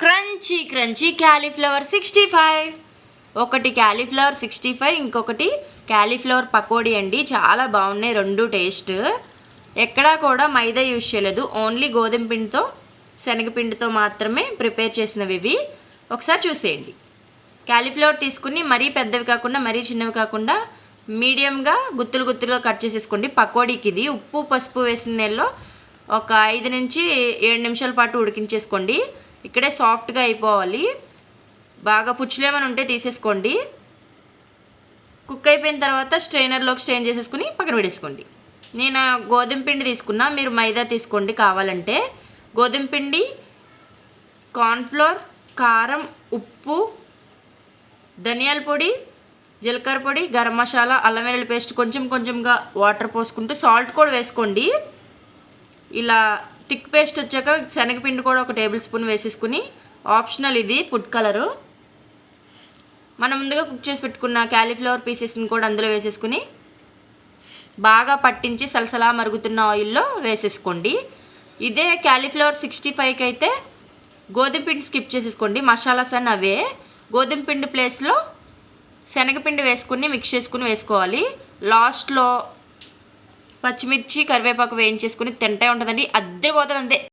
Crunchy crunchy cauliflower 65. ఒకటి cauliflower 65, ఇంకొకటి cauliflower pakodi అండి. చాలా బాగున్నాయి రెండు టేస్ట్. ఎక్కడా కూడా మైదా యూజ్ చేయలేదు, ఓన్లీ గోధుమ పిండితో శనగపిండితో మాత్రమే ప్రిపేర్ చేసినవి ఇవి. ఒకసారి చూసేయండి. క్యాలీఫ్లవర్ తీసుకుని మరీ పెద్దవి కాకుండా మరీ చిన్నవి కాకుండా మీడియంగా గుత్తులు గుత్తులుగా కట్ చేసేసుకోండి. పకోడీకి ఇది ఉప్పు పసుపు వేసిన నెలలో ఒక 5 నుంచి 7 నిమిషాల పాటు ఉడికించేసుకోండి. ఇక్కడే సాఫ్ట్గా అయిపోవాలి. బాగా పుచ్చులేమని ఉంటే తీసేసుకోండి. కుక్ అయిపోయిన తర్వాత స్ట్రైనర్లోకి స్ట్రెయిన్ చేసేసుకుని పక్కన పెట్టేసుకోండి. నేను గోధుమ పిండి తీసుకున్నా, మీరు మైదా తీసుకోండి కావాలంటే. గోధుమ పిండి, కార్న్ఫ్లోర్, కారం, ఉప్పు, ధనియాల పొడి, జీలకర్ర పొడి, గరం మసాలా, అల్లం వెల్లుల్లి పేస్ట్, కొంచెం కొంచెంగా వాటర్ పోసుకుంటూ సాల్ట్ కూడా వేసుకోండి. ఇలా థిక్ పేస్ట్ వచ్చాక శనగపిండి కూడా ఒక టేబుల్ స్పూన్ వేసేసుకుని, ఆప్షనల్ ఇది ఫుడ్ కలరు. మనం ముందుగా కుక్ చేసి పెట్టుకున్న క్యాలీఫ్లవర్ పీసెస్ని కూడా అందులో వేసేసుకుని బాగా పట్టించి సలసలా మరుగుతున్న ఆయిల్లో వేసేసుకోండి. ఇదే క్యాలీఫ్లవర్ 65కి అయితే గోధుమ పిండి స్కిప్ చేసేసుకోండి. మసాలాస్ అన్నీ అవే. గోధుమ పిండి ప్లేస్లో శనగపిండి వేసుకుని మిక్స్ చేసుకుని వేసుకోవాలి. లాస్ట్లో పచ్చిమిర్చి కరివేపాకు వేయించేసుకుని తింటే ఉంటుందండి, అద్దరిపోతుంది అంతే.